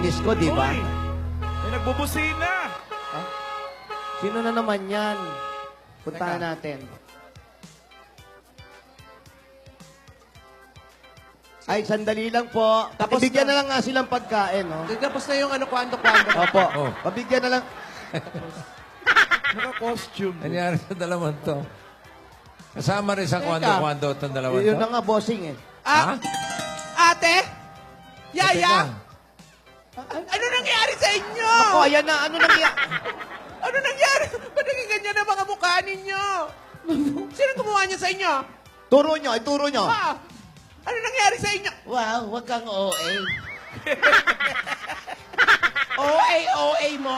nilinis ko, di ba? Uy! May nagbubusina! Sino na naman yan? Puntahan natin. Ay, sandali lang po. Tapos Pabigyan na. na lang nga silang pagkain, no? Tapos na yung ano, kwando-kwando. Opo. Oh. Pabigyan na lang. Naka-costume. Nangyari sa dalawang to. Kasama rin sa kwando-kwando itong dalawang Yun to. na nga, bossing eh. Ah, ate? Yaya? Teka. Ano nangyari sa inyo? Ako, ayan na. Ano nangyari? Ano nangyari? Ba't naging ganyan ang mga mukha ninyo? Sino gumawa niya sa inyo? Turo nyo, ituro nyo. Ah, ano nangyari sa inyo? Wow, wag kang OA. OA mo?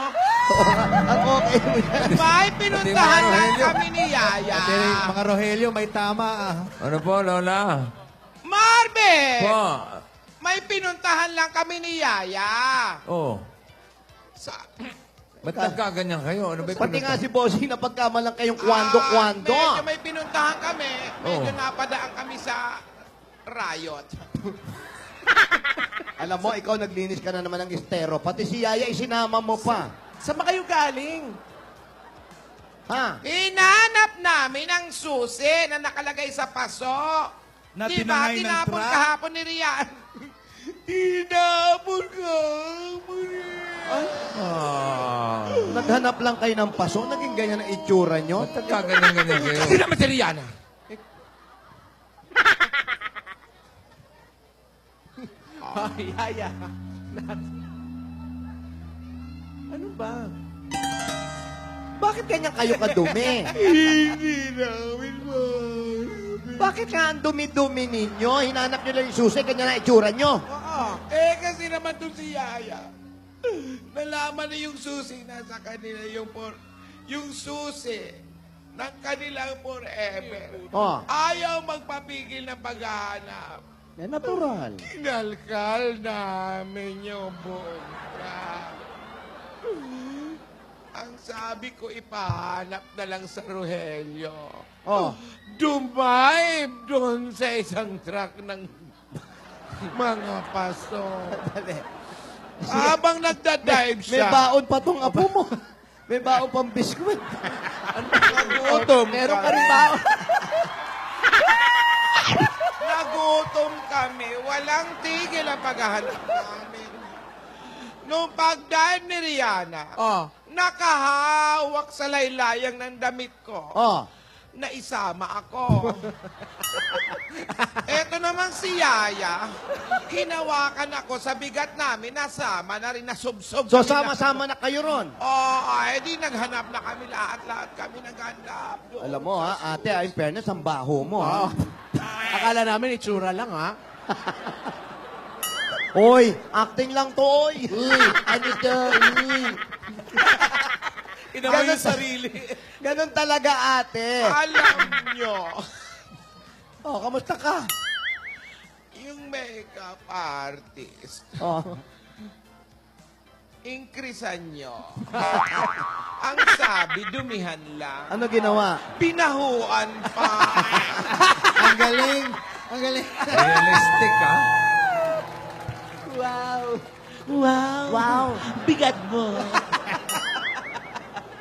Ang okay mo yan. May pinuntahan Pati mga lang Rogelio. kami ni Yaya. Mga Rogelio, may tama ah. Ano po, Lola? Marbe! Po. May pinuntahan lang kami ni Yaya. Oh. Sa... Ba't nagkaganyan kayo? Ano ba yung Pati nga pinunta- si bossing napagkamalang kayong kwando-kwando. Medyo may pinuntahan kami. Medyo Oh. napadaan kami sa riot. Alam mo, ikaw naglinis ka na naman ng estero. Pati si Yaya, isinama mo pa. Saan ba kayo galing? Ha? Hinanap namin ang susi na nakalagay sa paso. Na Di ba? tinangay ng Tinapon truck? kahapon ni Rian. Tinapon kahapon ni Rian. Ah. Naghanap lang kayo ng paso. Naging ganyan ang itsura nyo. Ba't nagkaganyan-ganyan kayo? Kasi naman si Rihanna. Ay, Yaya. Ano ba? Bakit ganyan kayo kadumi? Hindi namin mo. Bakit nga ang dumi-dumi ninyo? Hinanap nyo lang yung susi, ganyan ang itsura nyo. Oo. Eh, kasi naman doon si Yaya. Nalaman na yung susi nasa kanila yung susi ng kanilang forever. Oh, Ayaw magpapigil ng paghahanap. natural. Kinalkal namin yung buong truck. Ang sabi ko, ipahanap na lang sa Rogelio. Oh, Dumive doon sa isang truck ng mga paso. Habang nagda-dive may siya, baon pa tong apo mo. May baon pang biskwit. nagutom Meron ka kami. rin baon. Nagutom kami. Walang tigil ang paghahanap namin. Nung pag-dive ni Rihanna, nakahawak sa laylayang ng damit ko. Oh, Na isama ako. Eto naman si Yaya, hinawakan ako sa bigat namin, nasama na rin, nasubsob. so kami na- sama-sama na kayo ron. Oo, di naghanap na kami lahat kami naghanap. doon. Alam mo ha, ate, in fairness, ang baho mo ha. Akala namin itsura lang ha. Hoy, acting lang to, oy. Uy, ano to? Uy. Inamoy Ganun yung sarili. Ganon talaga, ate. Alam nyo, Oh, kamusta ka? yung makeup artist, Oh. increasean nyo. Ang sabi, dumihan lang. Ano ginawa? Pinahuan pa. Ang galing. Ang galing. Realistic, ha? Wow. Wow. Wow. Bigat mo.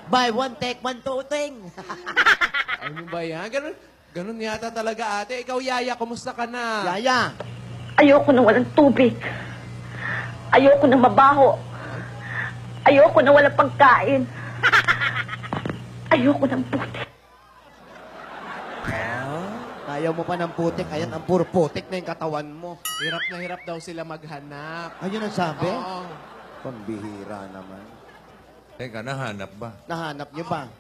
Buy one, take one, two, thing. Ano ba yan? Ganun yata talaga ate. Ikaw, Yaya, kumusta ka na? Yaya. Ayoko na walang tubig. Ayoko na mabaho. Ayoko na walang pagkain. Ayoko ng puti. Ayaw mo pa ng putik. Ayan, ang puro putik na yung katawan mo. Hirap na hirap daw sila maghanap. Ayun ang sabi? Oo. Pambihira naman. Teka, nahanap ba? Nahanap niyo ba?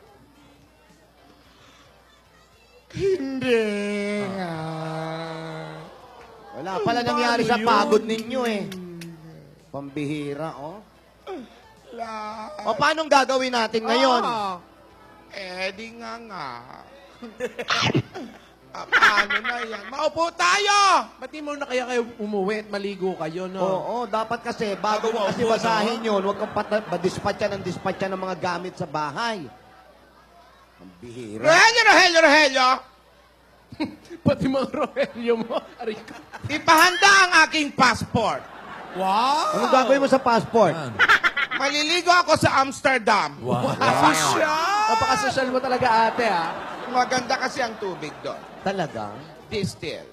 Hindi. Wala pala nangyari sa pagod ninyo eh. Pambihira, oh. O, paano gagawin natin ngayon? Di nga. Paano na yan? Maupo tayo! Ba't di mo na kaya kayo umuwi at maligo kayo, no? Oo, dapat kasi, bago mo kasi basahin yun, huwag kang dispatcha ng mga gamit sa bahay. Pambihira. Rogelio! Pati mga Rogelio mo. Arika. Ipahanda ang aking passport. Wow! Anong gagawin mo sa passport? Yan. Maliligo ako sa Amsterdam. Wow. Napakasosyal mo talaga, ate, ah. Maganda kasi ang tubig doon. Talaga? Distill.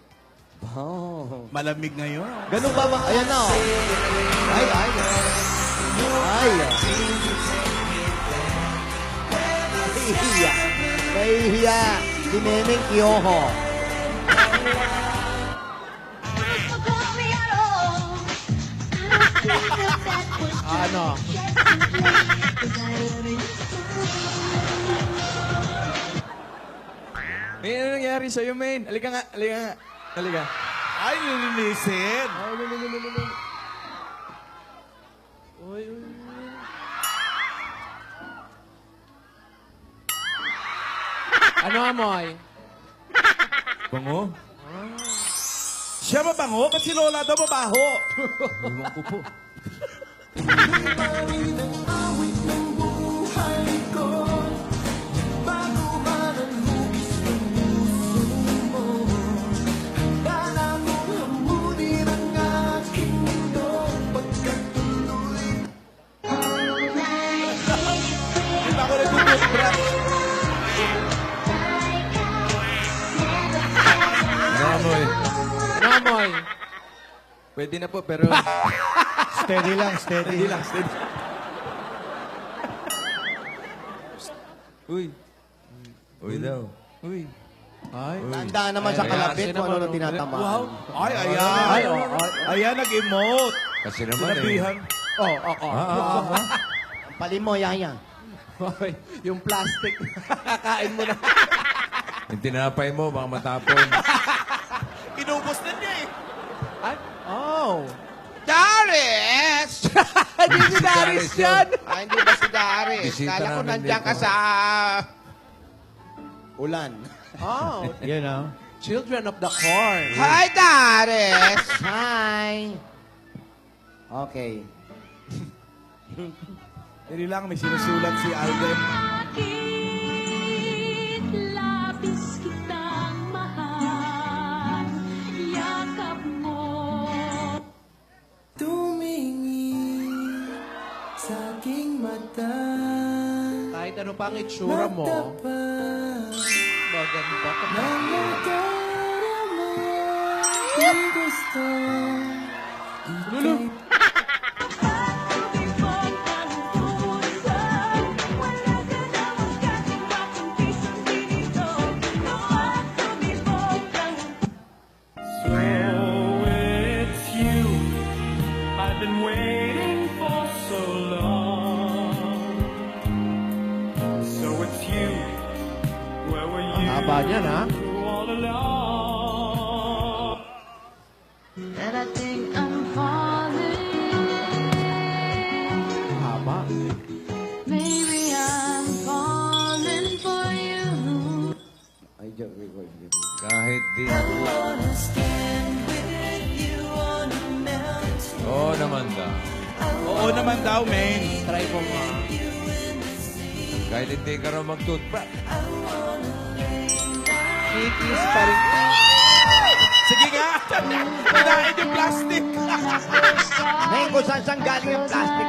Oh. Malamig ngayon. Ganun ba ba? Ayan na, oh. Ay, ay. Ay. Nahihiya. Nahihiya. Si Neneng Kiyoho. Ano? May ano nangyari sa'yo, main? Halika nga, halika nga. Halika. Ay, nilinisin. Ano, amoy? Bango? Siya mabango? Ba't si Lola daw mabaho? Ewan ko po. Di ba ako nagtututbrush? Ano, amoy? Ano, amoy? Pwede na po, pero... Steady lang, steady. Steady lang, steady. Uy. Uy daw. Uy. Ay. Tandaan naman sa kalapit kung ano na tinatamaan. Wow. Ay, ayan. Ay, oh, ay. Ayan, nag-emote. Kasi naman Sinabihan. Oh, ako. Ang pali mo, yaya. Okay. Yung plastic. Kakain mo na. Yung tinapay mo, baka matapon. Inubos na niya eh. Ay, oh. Darius! Hindi si Darius yan. Ay, hindi ba si Darius? Bisita Kala ko namin nandiyan ka dito. sa... Ulan. Oh, You know. Children of the Corn. Hi, Darius! Hi. Okay. Dili lang, may sinusulat si Alden. Labis kitang mahal, yakap mo. Tumingin sa aking mata. Kahit ano pa ang itsura mo, maganda ka. Namadarama kung gusto. Lulu. So it's you I've been waiting for so long. So it's you. Where were you Haba niyan, ha? all along? And I think I'm falling. Haba. Maybe I'm falling for you. Ay, Kahit di. Oo naman daw. Oo naman daw, main. Try mo nga. Kahit hindi ka raw mag-toothbrush. Kikis pa rin. Sige nga. Kinain yung plastic. Ngayon kung saan saan galing yung plastic.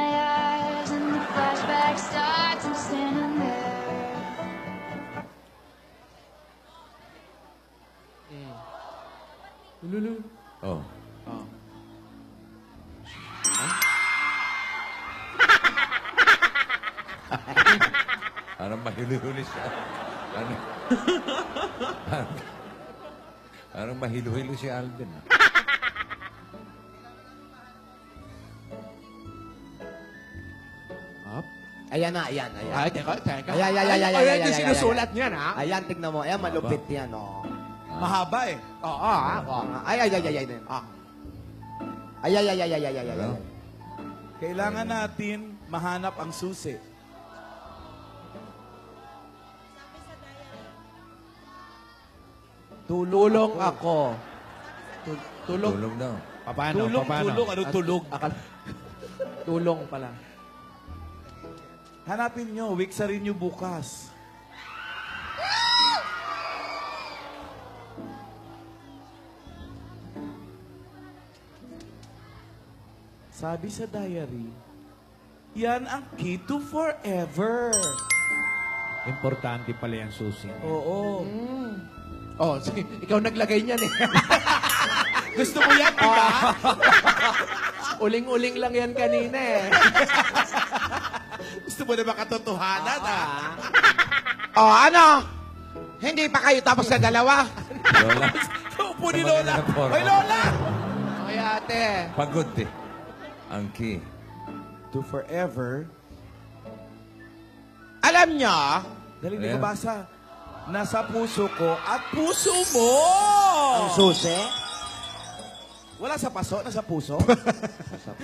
Flashbacks start to stand there. Lulu. Oh. Oh. Parang mahilo-hilo siya. Ano? Parang mahilo-hilo si Alden. Up. Ayan na, ayan, ayan. Ay, teka. Ayan, ayan, ayan, ayan, Ayan, yung sinusulat niyan, ha? Ayan, tignan mo. Ayan, malupit yan, oh. Mahaba eh. Oo, ha? Oo nga. Ay, ay, ay, ay, ay. Ah. Ay, ay, ay, ay, ay, ay, ay, ay, ay. Kailangan natin mahanap ang susi. Tulong ako. Tulong. Tulog daw. Paano? Tulog, tulog. Ano tulog? Tulong pala. Hanapin nyo. Wiksarin nyo bukas. Sabi sa diary, yan ang key to forever. Importante pala yung susi. Oo. Oh, sige. Ikaw naglagay niyan eh. Gusto mo yan, di ba? Uling-uling lang yan kanina eh. Gusto mo na makatotohanan, ha? Oh, ano? Hindi pa kayo tapos sa dalawa? Lola. Upo ni Lola. Porma. Ay, Lola! Okay, ate. Pagod eh. Ang key. To forever. Alam nyo, Dali, hindi Ayan. ko basa. Nasa puso ko at puso mo! Ang susi? Wala sa paso, nasa puso.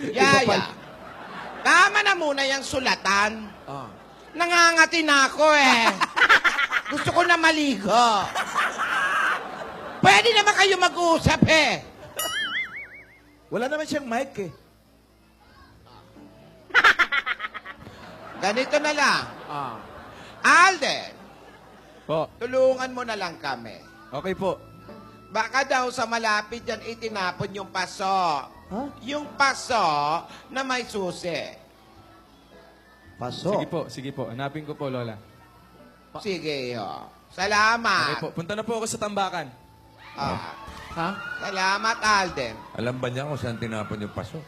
Yaya, tama na muna yung sulatan. Oh. Nangangati na ako eh. Gusto ko na maligo. Pwede naman kayo mag-uusap eh. Wala naman siyang mic eh. Ganito na lang. Ah. Alden, Po. tulungan mo na lang kami. Okay po. Baka daw sa malapit dyan itinapon yung paso. Yung paso na may susi. Paso. Sige po. Hanapin ko po, Lola. Sige, ho. Okay Salamat. po. Punta na po ako sa tambakan. Ah, Ha? salamat, Alden. Alam ba niya kung saan tinapon yung paso?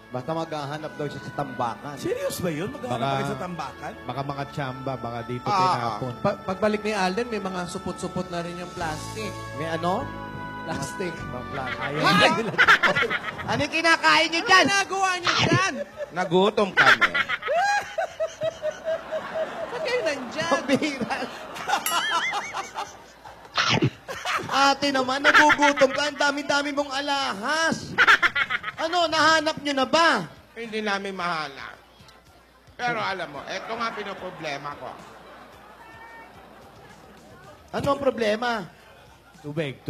Basta maghahanap daw siya sa tambakan. Serious ba yun? Maghanap Baka- pa kayo sa tambakan? Baka mga tsamba, baka dito Ah. tinapon. Pagbalik ni Alden, may mga supot-supot na rin yung plastic. May ano? Plastic. Ayaw. Ano yung kinakain nyo dyan? Ginagawa niyo dyan? Nagutom kami. Ba't kayo nandyan? Pambira. Ate naman, nagugutom ka. Ang dami-dami mong alahas. Ano, nahanap nyo na ba? Hindi namin mahanap. Pero alam mo, eto nga pinoproblema ko. Ano ang problema? Tubig.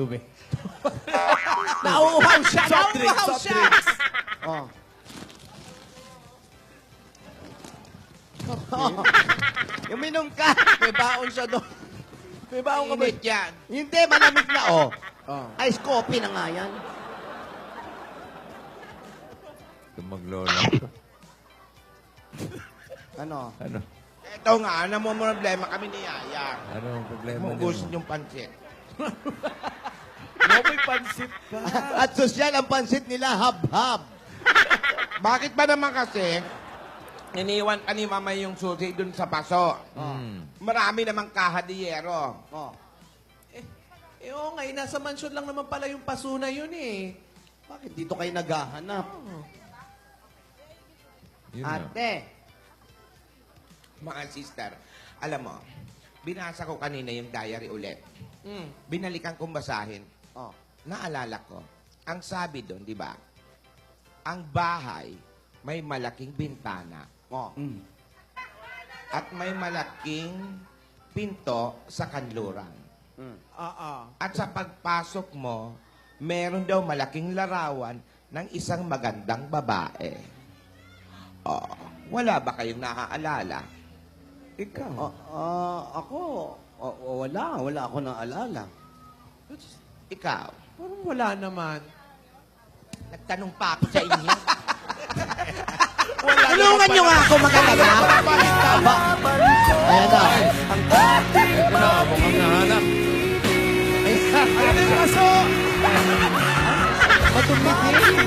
Nauuhaw siya! Soft drinks, Nauuhaw soft siya! drinks. Oh. Yung minom ka. May baon siya doon. May baon ka ba? Init yan. Hindi, malamig na, oh. Oh. Ice coffee na nga yan. Ito maglola. Ano? Ano? Eto nga, namumroblema kami ni Yaya. Ano ang problema Umugusin niyo? yung pansit. No, may pansit ka. At sosyal, ang pansit nila, hab-hab. Bakit ba naman kasi, iniwan ka ni Mama yung susi dun sa paso? Marami namang kahadiyero. Oh. Oo nga, nasa mansyon lang naman pala yung paso na yun eh. Bakit dito kayo naghahanap? Yun na. Ate. Mga sister, alam mo, binasa ko kanina yung diary ulit. Binalikan kong basahin. Oh. Naalala ko, ang sabi doon, di ba? Ang bahay may malaking bintana. Oh. At may malaking pinto sa kanluran. At sa pagpasok mo, meron daw malaking larawan ng isang magandang babae. Oh, wala ba kayong naaalala? Ikaw. Ako, wala ako naalala. Ikaw, Parang wala naman. nagtanong pa ako sa inyo. Tulungan nyo nga ako mag-alala. Ayan na. Ito na, mukhang nahanap. Ano yung paso? Ano ba yun?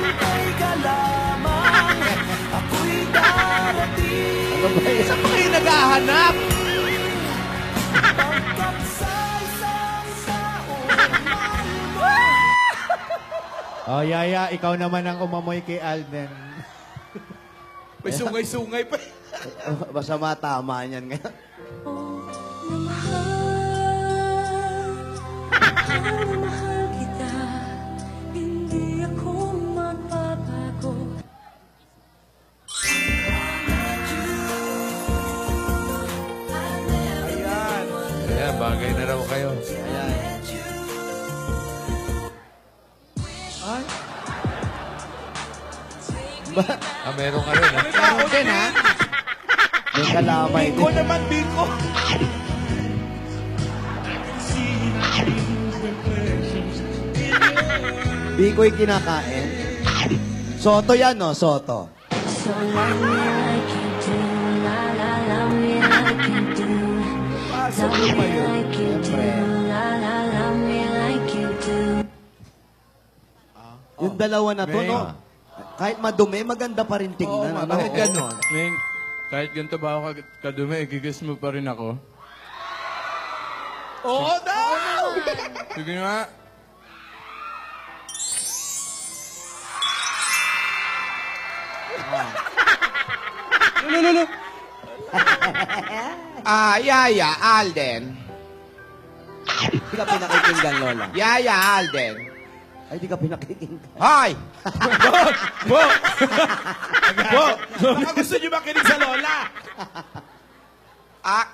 Saan pa kayo naghahanap? Oh, Yaya, ikaw naman ang umamoy kay Alden. May sungay-sungay pa. Basta matama niyan ngayon. Mahal kita, hindi ako magbabago. Ayan. Ayan, bagay na raw kayo. Meron ka rin, ha? May baon din, ha? May kalamay Biko din. naman, biko. Biko'y kinakain. Soto yan, no? Soto. So love me like you do, la la, love me like you do. Love me like you do, la la, love me like you do. Yung dalawa na to, no? Kahit madumi, maganda pa rin tingnan. ano? Bakit ganon? Ming, kahit ganito ba ako kadumi, gigas mo pa rin ako. Oo daw! Sige nga. Yaya, Alden. Di ka pinakikinggan, Lola. Yaya, Alden. Ay, di ka pinakikinggan. Hoy! Bo! Baka gusto niyo makinig sa lola.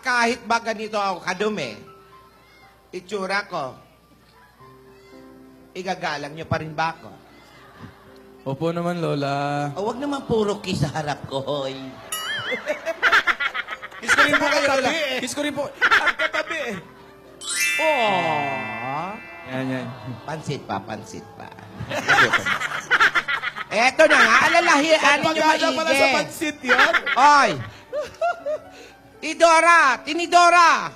Kahit ba ganito ako kadumi, itsura ko, igagalang niyo pa rin ba ako? Opo naman, Lola. Huwag naman puro kiss sa harap ko, hoy. Kiss ko rin po kayo, lola. Kiss ko rin po. At katabi eh. Yan. Pansit pa. Eto na nga, alalahian niyo Pagpagana pala sa maigi. pansit yun. Oy! Tinidora!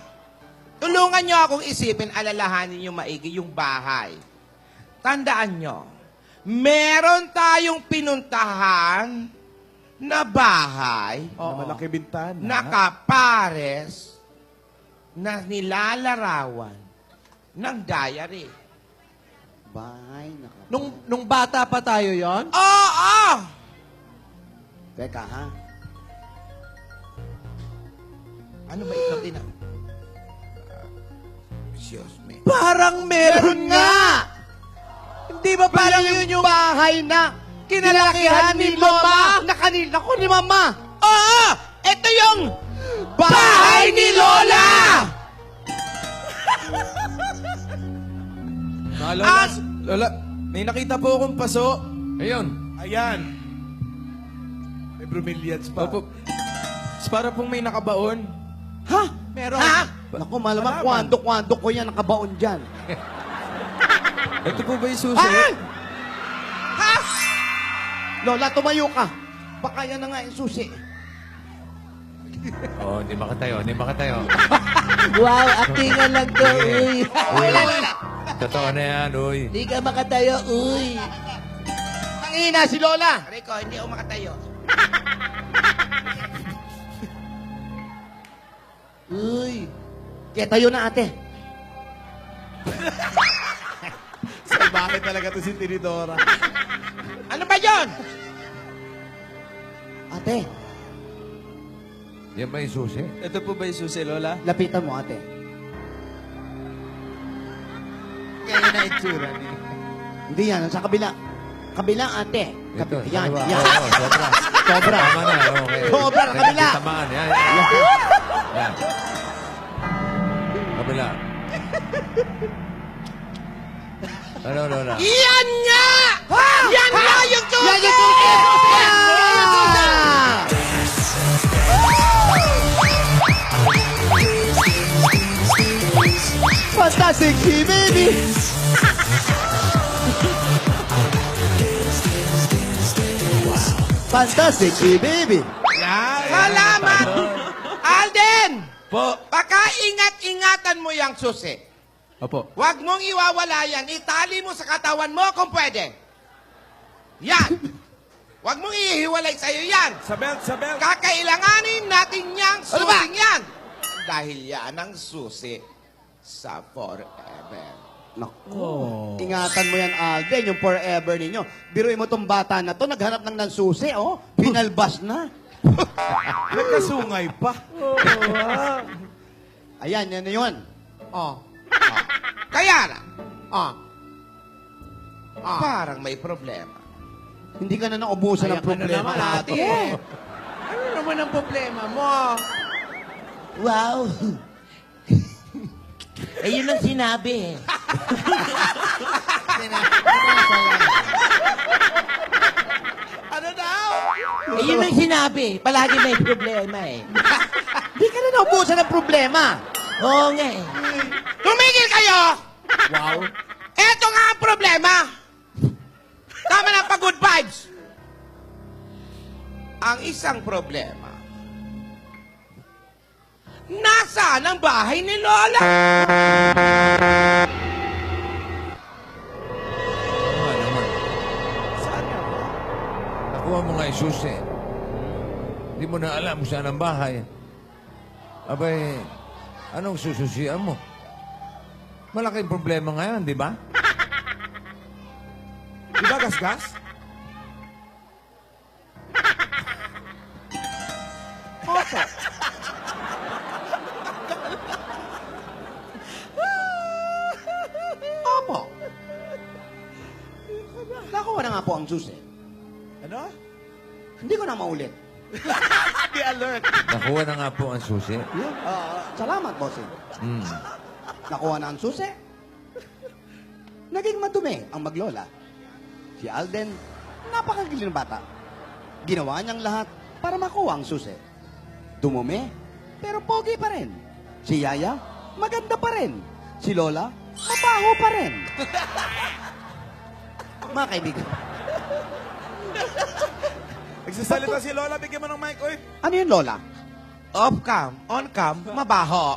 Tulungan niyo akong isipin, alalahanin niyo maigi yung bahay. Tandaan niyo, meron tayong pinuntahan na bahay Na malaki bintana. nakapares na nilalarawan ng diary. Bahay, naka... Nung bata pa tayo yon? Oo! Teka, ha? Ano ba ito din? Excuse me. Parang meron nga! Hindi ba parang yun yung bahay na kinalakihan ni Mama? Na kanila ko ni Mama. Oo! Ito yung bahay ni Lola! Lola, may nakita po akong paso. Ayun. Ayan. May bromeliads pa. Opo. Para pong may nakabaon. meron? Naku, malamang kwando ko yan nakabaon dyan. Ito po ba yung susi? Lola, tumayo ka. Baka yan na nga yung susi. Oh, hindi makatayo. Wow, actingan lang to, uy. Totoo na yan, uy. Di ka makatayo, uy. Ang ina si Lola. Rico, hindi ako makatayo. Uy. Kaya tayo na, ate. Salbahe talaga to si Tinidora. Ano ba yon? Ate, Yan ba yung susi? Ito po ba yung susi, Lola? lapitan mo, ate. Kaya na itsura niya. Hindi yan, sa kabila. Kabila, ate. Ito. Yan, dalawa. yan. Oo, sobra. Sobra. Tama na, okay. Sobra, kabila. Tamaan, yan. Yan. Kabila. Ano, Lola? Yan nga! Yan nga yung susi! Yan yung susi! Yan yung susi! Fantastic si baby! Fantastic si baby! Salamat! Alden! Po. Baka ingat-ingatan mo yung susi. Opo. Huwag mong iwawala yan. Itali mo sa katawan mo kung pwede. Yan! Huwag mong ihiwalay sa'yo yan. Sa belt. Kakailanganin natin yung Ano ba? susing yan. Dahil yan ang susi sa forever. Naku, ingatan mo yan, Alden, yung forever ninyo. Biruin mo tong bata na to, naghanap ng nansusi, oh. Pinalbas na. Nagkasungay pa. Ayan, yan na yun. Oh. Kaya na. Parang may problema. Hindi ka na naubusan ng problema. Ano naman, ate? Ano naman ang problema mo? Wow. Eh, yun ang sinabi eh. Ano daw? Eh, yun ang sinabi. Palagi may problema eh. Hindi ka na naubusan ng problema. Oo nga eh. Tumigil kayo! Wow. Eto nga ang problema. Tama na pa good vibes. ang isang problema. Nasaan ang bahay ni Lola? Ano naman? Saan nga po? Nakuha mo nga yung susi. Hindi mo na alam kung saan ang bahay. Abay, anong sususian mo? Malaking problema ngayon, di ba? Di ba, Gasgas? Opo. Opo. Nakuha na nga po ang susi. Ano? Hindi ko na maulit. Be alert. Nakuha na nga po ang susi. Salamat, bossing. Hmm. Nakuha na ang susi. Naging madumi ang maglola. Si Alden, napakagiling bata. Ginawa niyang lahat para makuha ang susi. Dumumi, pero pogi pa rin. Si Yaya, maganda pa rin. Si Lola, mabaho pa rin. Mga kaibigan, Nagsasalita si Lola, bigyan mo ng mic, oy. ano yun, Lola? Off cam, on cam, mabaho.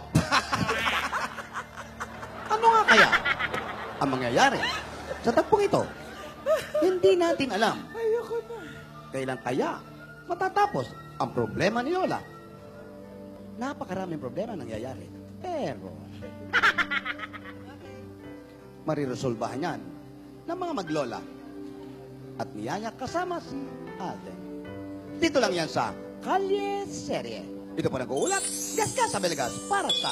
Ano nga kaya ang mangyayari sa tagpong ito? Hindi natin alam. Kailan kaya matatapos ang problema ni Lola? Napakaraming problema nangyayari. Pero, mariresolbahan yan ng mga maglola at niyaya kasama si Alden. Dito lang yan sa Kalye Serye. Ito po nag-uulat, Gasgas Abelgas para sa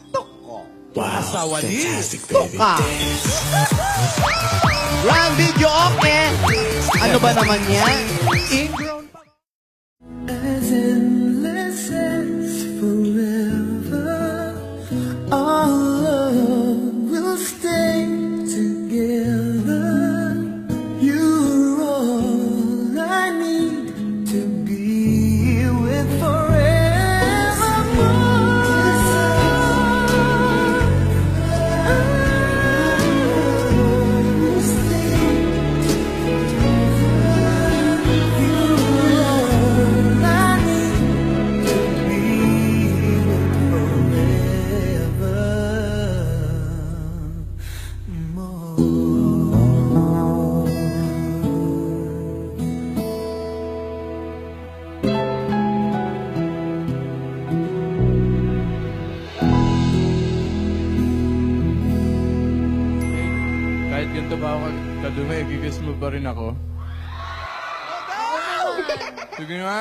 Toko. Asawa ni. Toka! Yan, video okay. Ano ba naman yan? Ingrown pa. As endless as forever, our love will stay together. You're all I need to be with Kahit ganito ba ako kadumi, gigas mo pa rin ako? Sige nga.